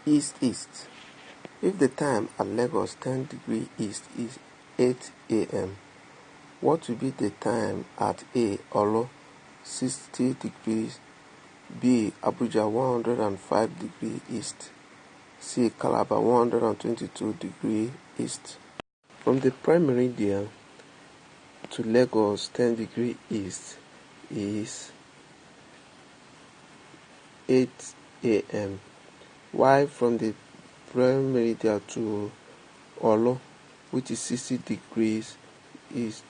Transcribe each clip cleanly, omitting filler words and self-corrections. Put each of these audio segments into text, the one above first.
east. If the time at Lagos 10 degrees east is 8 a.m., what will be the time at A. Olo 60 degrees, B. Abuja 105 degrees east, C. Calabar 122 degrees east? From the prime meridian to Lagos 10 degrees east is 8 a.m., while from the prime meridian to Olo, which is 60 degrees east,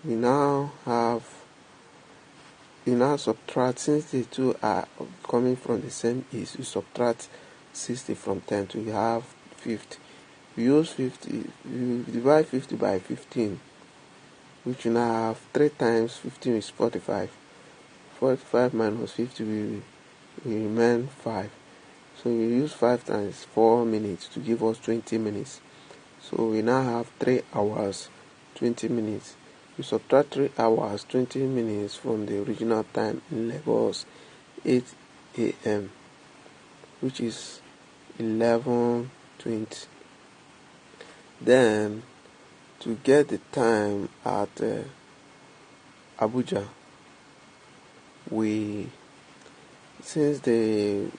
we now subtract, since the two are coming from the same east, we subtract 60 from 10 to have 50. We use 50, we divide 50 by 15, which we now have 3 times 15 is 45. 45 minus 50 will remain 5. So we use 5 times 4 minutes to give us 20 minutes. So we now have 3 hours 20 minutes. We subtract 3 hours 20 minutes from the original time in Lagos 8 a.m., which is 11:20. Then to get the time at Abuja, since the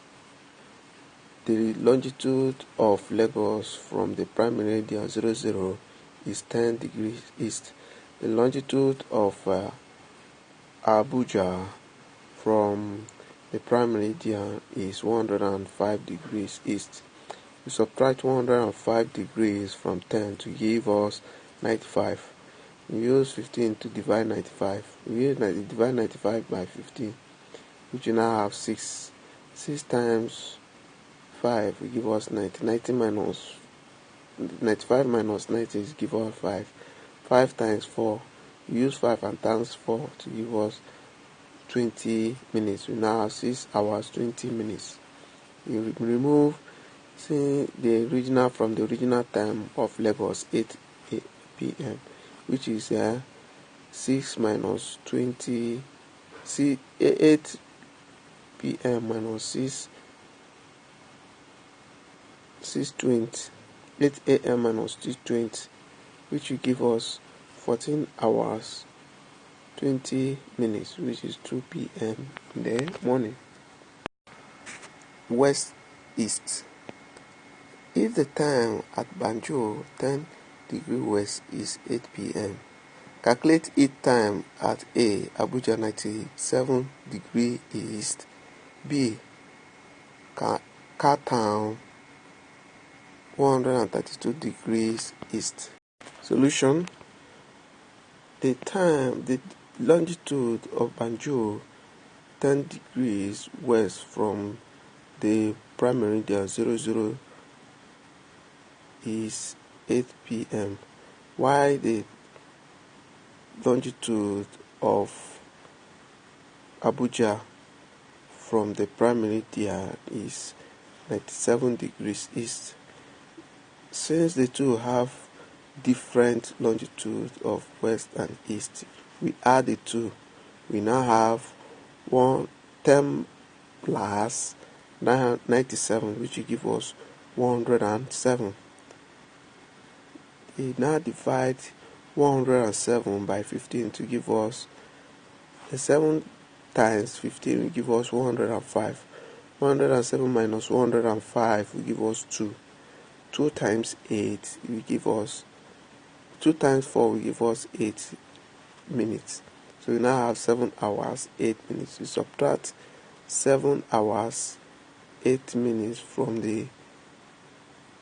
longitude of Lagos from the prime meridian 00 is 10 degrees east, the longitude of Abuja from the prime meridian is 105 degrees east. We subtract 105 degrees from 10 to give us 95. We use 15 to divide 95. We divide 95 by 15, which we now have 6. 6 times 5 will give us 90. 95 minus 90 is give us 5. 5 times 4. We use 5 and times 4 to give us 20 minutes. We now have 6 hours 20 minutes. We remove the original from the original time of Lagos 8 p.m., which is 6 minus 20, 8 p.m. minus 6:20, 8 a.m. minus 6:20, which will give us 14 hours 20 minutes, which is 2 p.m. in the morning. West east. If the time at Banjo 10 degrees west is 8 p.m., calculate its time at A. Abuja 97 degrees east, B. Town 132 degrees east. Solution: the longitude of Banjo 10 degrees west from the prime meridian 00 is 8 p.m., while the longitude of Abuja from the prime meridian is 97 degrees east. Since the two have different longitudes of west and east, we add the two. We now have 10 plus 97, which will give us 107. We now divide 107 by 15 to give us 7 times 15 will give us 105. 107 minus 105 will give us 2. 2 times 8 will give us 2 times 4 will give us 8 minutes. So we now have 7 hours 8 minutes. We subtract 7 hours 8 minutes from the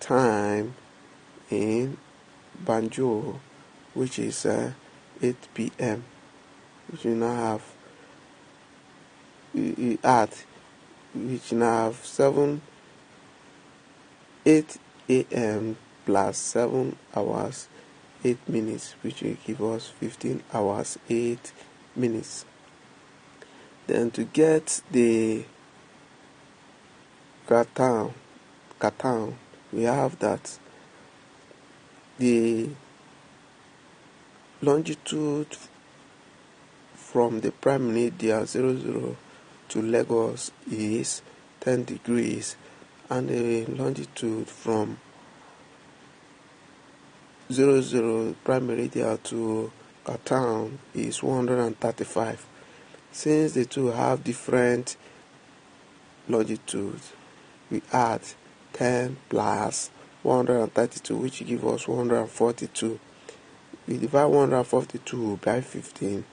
time in Banjo, which is 8 p.m., which we now have we add, which now have 8 a.m. plus 7 hours 8 minutes, which will give us 15 hours 8 minutes. Then to get the Katan, we have that the longitude from the prime meridian 00 to Lagos is 10 degrees, and the longitude from 00 prime meridian to Cape is 135. Since the two have different longitudes, we add 10 plus 132, which gives us 142. We divide 142 by 15,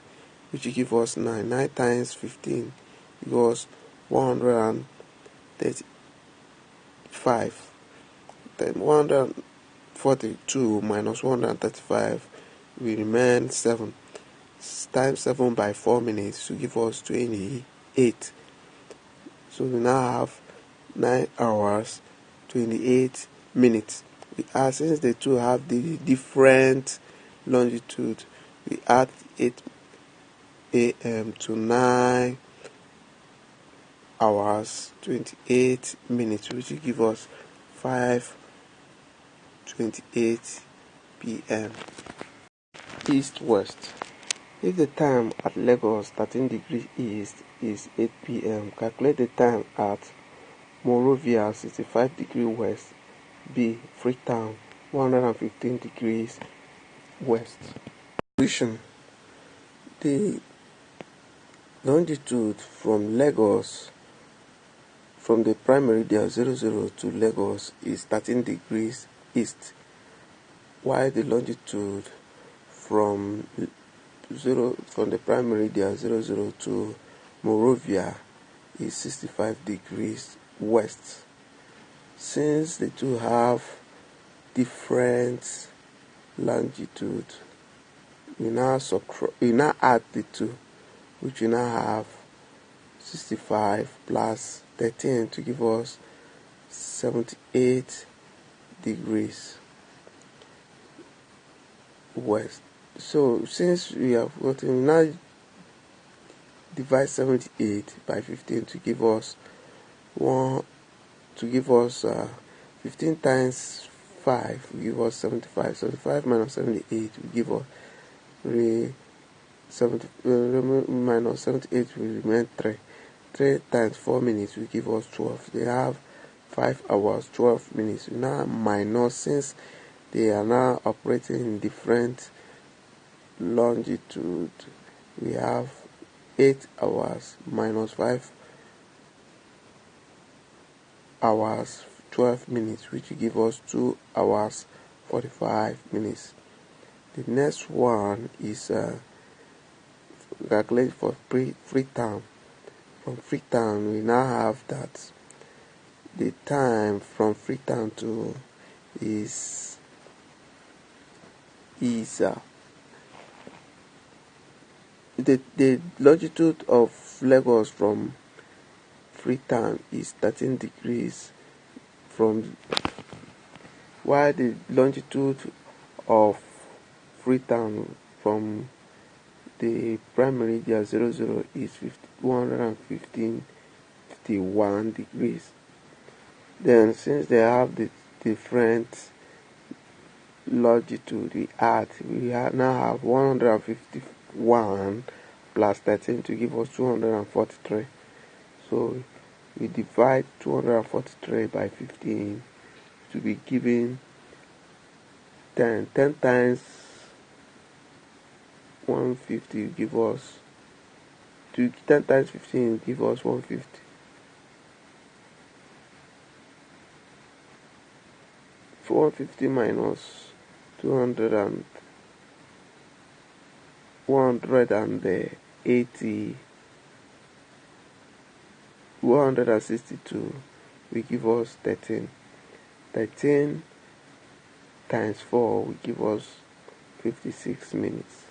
which gives us 9. 9 times 15 equals 135. Then 142 minus 135 will remain 7. Times 7 by 4 minutes to give us 28. So we now have 9 hours 28 minutes. We add, since the two have the different longitude, we add 8 a.m. to 9 hours 28 minutes, which will give us 5:28 p.m. East west. If the time at Lagos 13 degrees east is 8 p.m., calculate the time at Monrovia 65 degrees west, B. Freetown 115 degrees west. Solution. The longitude from Lagos, from the prime meridian 00 to Lagos, is 13 degrees east, while the longitude from the prime meridian 00 to Monrovia is 65 degrees west. Since the two have different longitude, we now add the two, which we now have 65 plus 13 to give us 78 degrees west. So since we have gotten, now divide 78 by 15 to give us 15 times 5 will give us 75. 75 minus 78 will give us 70 minus 78 will remain 3. 3 times 4 minutes will give us 12. They have 5 hours 12 minutes. We now minus, since they are now operating in different longitude, we have 8 hours minus 5 hours 12 minutes, which will give us 2 hours 45 minutes. The next one is calculate for Freetown. From Freetown, we now have that the time from Freetown to is the longitude of Lagos from Freetown is 13 degrees while the longitude of Freetown from the prime meridian 00 is 151 degrees. Then since they have the different longitude, we now have 151 plus 13 to give us 243. So we divide 243 by 15 to be given 10. 10 times 150 will give us 10 times 15 will give us 150. 150 minus 162 will give us 13. 13 times 4 will give us 56 minutes.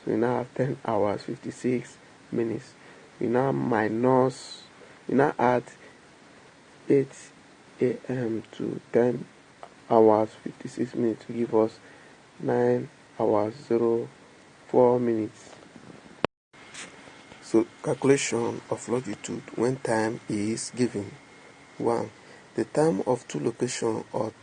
So we now have 10 hours 56 minutes. We now add 8 a.m. to 10 hours 56 minutes to give us 9 hours 04 minutes. So calculation of longitude when time is given. 1. The time of two locations or time